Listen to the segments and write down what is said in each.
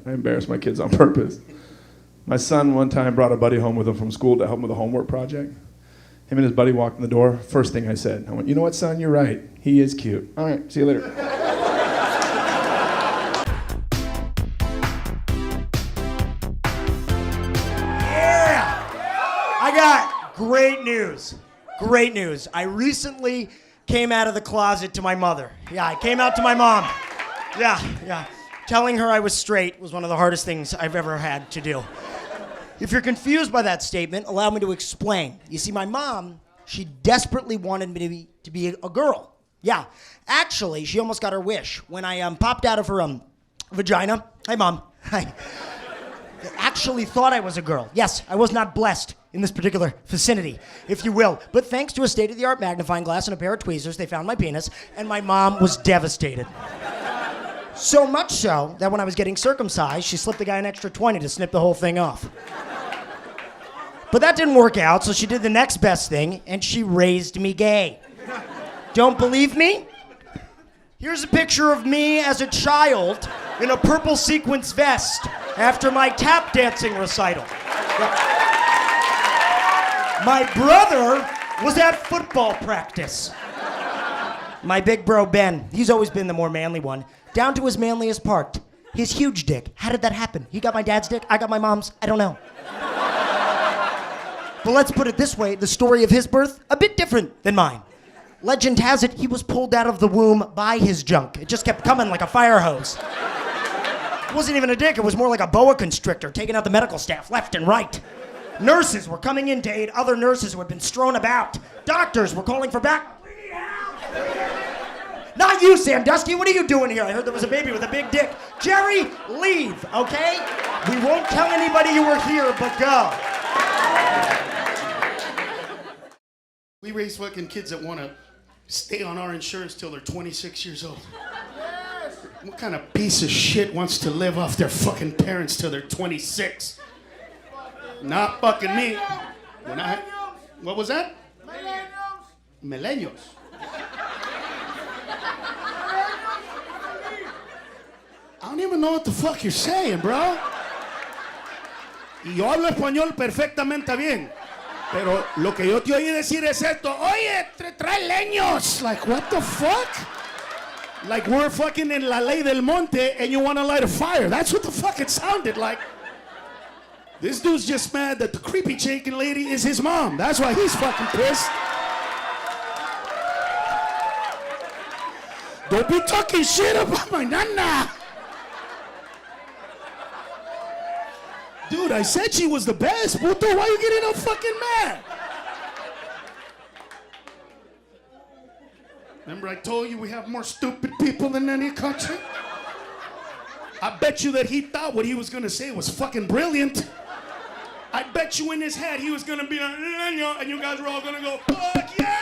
I embarrass my kids on purpose. My son one time brought a buddy home with him from school to help him with a homework project. Him and his buddy walked in the door. First thing I said, I went, you know what, son, you're right. He is cute. All right, see you later. I got great news. Great news. I recently came out of the closet to my mother. Yeah, I came out to my mom. Yeah. Telling her I was straight was one of the hardest things I've ever had to do. If you're confused by that statement, allow me to explain. You see, my mom, she desperately wanted me to be a girl. Yeah, actually, she almost got her wish. When I popped out of her vagina, hi, Mom. Hi. They actually thought I was a girl. Yes, I was not blessed in this particular vicinity, if you will. But thanks to a state-of-the-art magnifying glass and a pair of tweezers, they found my penis, and my mom was devastated. So much so that when I was getting circumcised, she slipped the guy an extra 20 to snip the whole thing off. But that didn't work out, so she did the next best thing, and she raised me gay. Don't believe me? Here's a picture of me as a child in a purple sequins vest after my tap dancing recital. My brother was at football practice. My big bro, Ben, he's always been the more manly one, down to his manliest part, his huge dick. How did that happen? He got my dad's dick, I got my mom's, I don't know. But let's put it this way, the story of his birth, a bit different than mine. Legend has it, he was pulled out of the womb by his junk. It just kept coming like a fire hose. It wasn't even a dick, it was more like a boa constrictor, taking out the medical staff left and right. Nurses were coming in to aid other nurses who had been strewn about. Doctors were calling for back. Not you, Sandusky, what are you doing here? I heard there was a baby with a big dick. Jerry, leave, okay? We won't tell anybody you were here, but go. We raise fucking kids that want to stay on our insurance till they're 26 years old. Yes. What kind of piece of shit wants to live off their fucking parents till they're 26? Not fucking me. What was that? Millennials. I don't even know what the fuck you're saying, bro. Y yo hablo español perfectamente bien. Pero lo que yo te oí decir es esto. Oye, trae leños. Like, what the fuck? Like, we're fucking in La Ley del Monte and you want to light a fire. That's what the fuck it sounded like. This dude's just mad that the creepy chicken lady is his mom. That's why he's fucking pissed. Don't be talking shit about my nana. Dude, I said she was the best, puto. Why are you getting all fucking mad? Remember I told you we have more stupid people than any country? I bet you that he thought what he was gonna say was fucking brilliant. I bet you in his head he was gonna be like, and you guys were all gonna go, fuck yeah!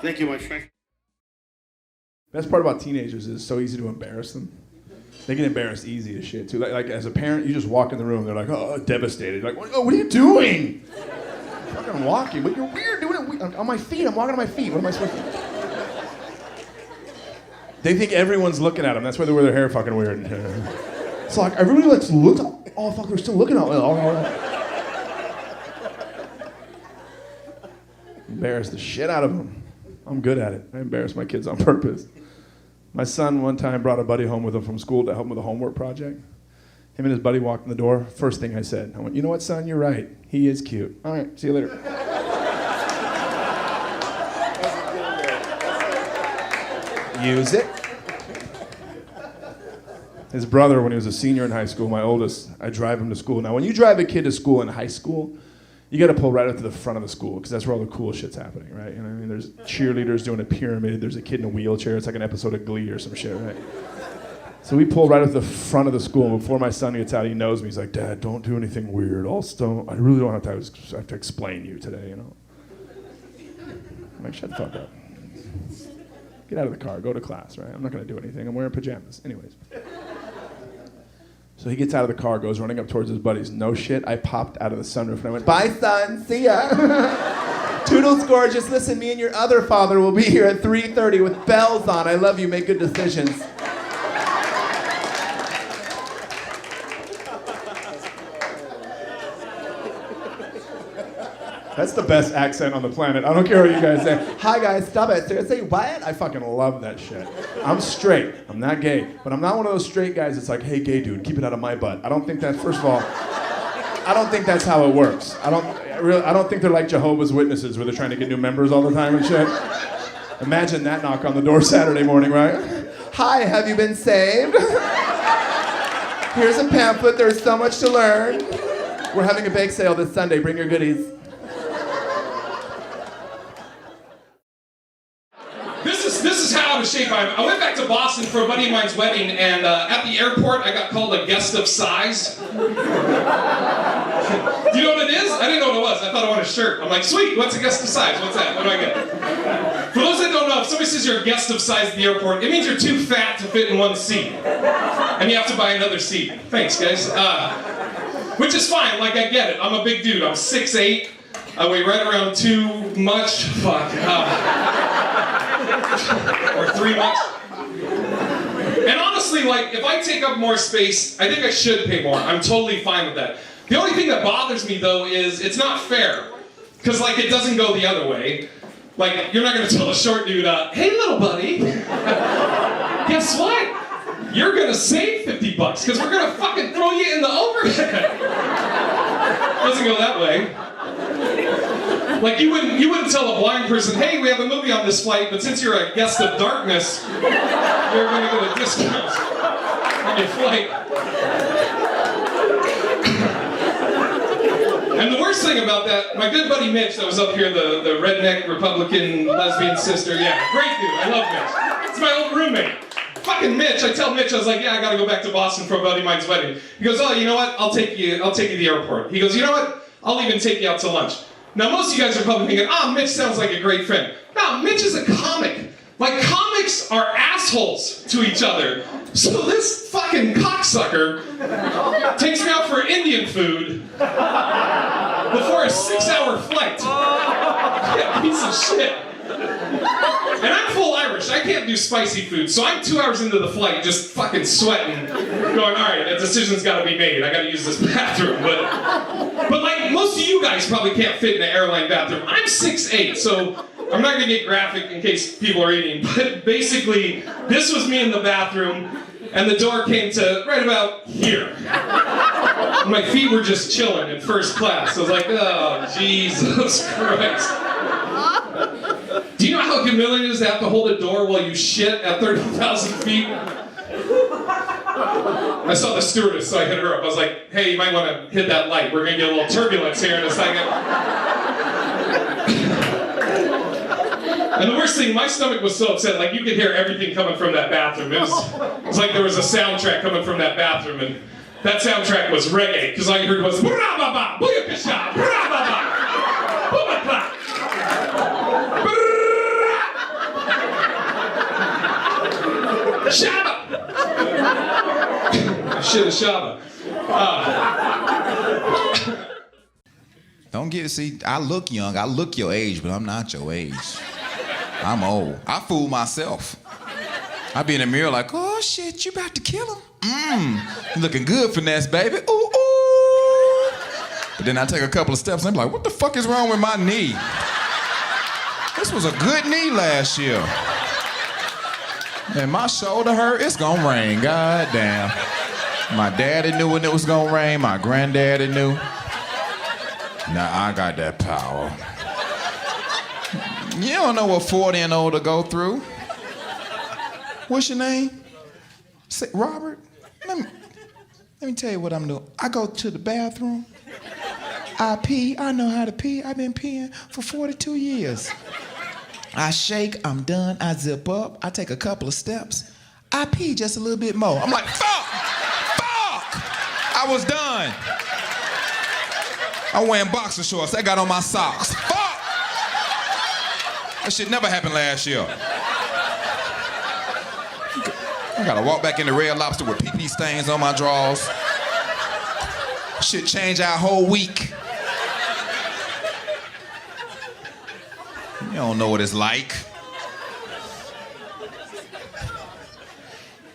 Thank you, my friend. Best part about teenagers is it's so easy to embarrass them. They get embarrassed easy as shit too. Like as a parent, you just walk in the room, they're like, oh, devastated. Like, what are you doing? I'm fucking walking, but you're weird doing it on my feet. I'm walking on my feet. What am I supposed to do? They think everyone's looking at them. That's why they wear their hair fucking weird. It's like everybody looks. Oh fuck, they're still looking at me. Embarrass the shit out of them. I'm good at it. I embarrass my kids on purpose. My son one time brought a buddy home with him from school to help him with a homework project. Him and his buddy walked in the door. First thing I said, I went, you know what, son, you're right. He is cute. All right, see you later. Use it. His brother, when he was a senior in high school, my oldest, I drive him to school. Now, when you drive a kid to school in high school, you got to pull right up to the front of the school because that's where all the cool shit's happening, right? You know what I mean? There's cheerleaders doing a pyramid. There's a kid in a wheelchair. It's like an episode of Glee or some shit, right? So we pull right up to the front of the school, and before my son gets out, he knows me. He's like, Dad, don't do anything weird. I really don't have to explain you today, you know? I'm like, shut the fuck up. Get out of the car, go to class, right? I'm not gonna do anything. I'm wearing pajamas. Anyways. So he gets out of the car, goes running up towards his buddies. No shit, I popped out of the sunroof and I went, bye son, see ya. Toodles gorgeous, listen, me and your other father will be here at 3:30 with bells on. I love you, make good decisions. That's the best accent on the planet. I don't care what you guys say. Hi guys, stop it. Seriously, what? I fucking love that shit. I'm straight. I'm not gay. But I'm not one of those straight guys that's like, hey gay dude, keep it out of my butt. I don't think that's, first of all, I don't think that's how it works. I don't think they're like Jehovah's Witnesses where they're trying to get new members all the time and shit. Imagine that knock on the door Saturday morning, right? Hi, have you been saved? Here's a pamphlet, there's so much to learn. We're having a bake sale this Sunday, bring your goodies. This is how out of shape I am. I went back to Boston for a buddy of mine's wedding, and at the airport I got called a guest of size. Do you know what it is? I didn't know what it was. I thought I wanted a shirt. I'm like, sweet, what's a guest of size? What's that? What do I get? For those that don't know, if somebody says you're a guest of size at the airport, it means you're too fat to fit in one seat. And you have to buy another seat. Thanks, guys. Which is fine, like I get it. I'm a big dude. I'm 6'8". I weigh right around too much. Fuck. Or 3 much. And honestly, like, if I take up more space, I think I should pay more. I'm totally fine with that. The only thing that bothers me, though, is it's not fair. Because, like, it doesn't go the other way. Like, you're not going to tell a short dude, hey, little buddy, guess what? You're going to save $50 because we're going to fucking throw you in the overhead. Doesn't go that way. Like, you wouldn't tell a blind person, hey, we have a movie on this flight, but since you're a guest of darkness, you're going to get a discount on your flight. And the worst thing about that, my good buddy Mitch that was up here, the redneck Republican lesbian sister, yeah, great dude, I love Mitch. It's my old roommate. Fucking Mitch, I tell Mitch, I was like, yeah, I gotta go back to Boston for a buddy of mine's wedding. He goes, oh, you know what, I'll take you to the airport. He goes, you know what, I'll even take you out to lunch. Now, most of you guys are probably thinking, Mitch sounds like a great friend. No, Mitch is a comic. Like, comics are assholes to each other. So this fucking cocksucker takes me out for Indian food before a 6-hour flight. Yeah, piece of shit. And I'm full Irish. I can't do spicy food. So I'm 2 hours into the flight just fucking sweating, going, all right, a decision's got to be made. I got to use this bathroom. But like, most of you guys probably can't fit in an airline bathroom. I'm 6'8", so I'm not going to get graphic in case people are eating. But basically, this was me in the bathroom, and the door came to right about here. My feet were just chilling in first class. I was like, oh, Jesus Christ. Do you know how humiliating it is to have to hold a door while you shit at 30,000 feet? I saw the stewardess, so I hit her up. I was like, hey, you might want to hit that light. We're going to get a little turbulence here in a second. And the worst thing, my stomach was so upset, like you could hear everything coming from that bathroom. It was like there was a soundtrack coming from that bathroom, and that soundtrack was reggae, because all you heard was bra-ba-ba, booyakasha, bra-ba-ba, boo-ba-ba. Shabba! Shit, a shabba. Don't get, see, I look young, I look your age, but I'm not your age. I'm old. I fool myself. I be in the mirror like, oh shit, you about to kill him? You looking good, Finesse, baby. Ooh, ooh. But then I take a couple of steps and I'm like, what the fuck is wrong with my knee? This was a good knee last year. And my shoulder hurt, it's gonna rain, god damn. My daddy knew when it was gonna rain, my granddaddy knew. Now I got that power. You don't know what 40 and older go through. What's your name? Say, Robert? Let me tell you what I'm doing. I go to the bathroom. I pee. I know how to pee. I've been peeing for 42 years. I shake. I'm done. I zip up. I take a couple of steps. I pee just a little bit more. I'm like, fuck! I was done. I'm wearing boxer shorts. I got on my socks. Fuck! That shit never happened last year. I gotta walk back in the Red Lobster with pee-pee stains on my drawers. Shit changed our whole week. You don't know what it's like.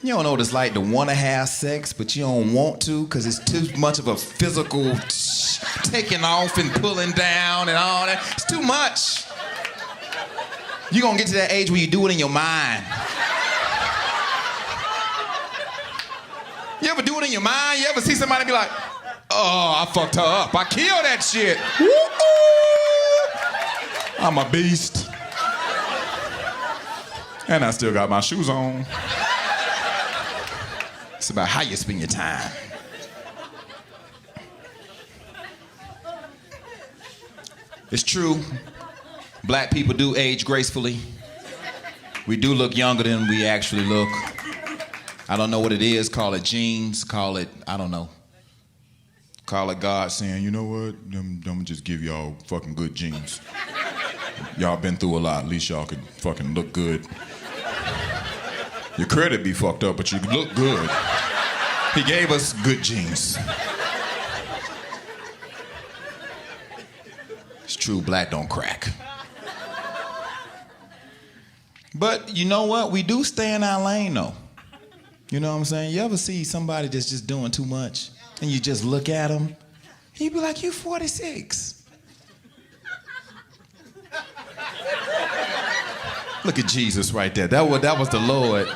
You don't know what it's like to want to have sex, but you don't want to because it's too much of a physical taking off and pulling down and all that. It's too much. You're gonna get to that age where you do it in your mind. You ever do it in your mind? You ever see somebody be like, oh, I fucked her up. I killed that shit. Woo-hoo! I'm a beast. And I still got my shoes on. It's about how you spend your time. It's true. Black people do age gracefully. We do look younger than we actually look. I don't know what it is. Call it genes. Call it, I don't know. Call it God saying, you know what? I'm gonna just give y'all fucking good genes. Y'all been through a lot. At least y'all can fucking look good. Your credit be fucked up, but you look good. He gave us good genes. It's true, black don't crack. But you know what? We do stay in our lane, though. You know what I'm saying? You ever see somebody that's just doing too much, and you just look at them, and you be like, you 46. Look at Jesus right there. That was the Lord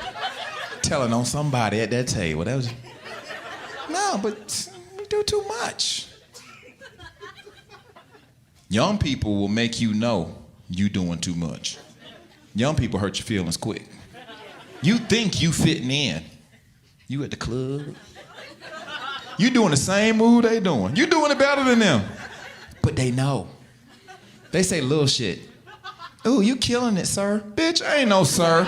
telling on somebody at that table. That was... No, but we do too much. Young people will make you know you doing too much. Young people hurt your feelings quick. You think you fitting in. You at the club. You doing the same move they doing. You doing it better than them. But they know. They say little shit. Ooh, you killing it, sir. Bitch, I ain't no sir.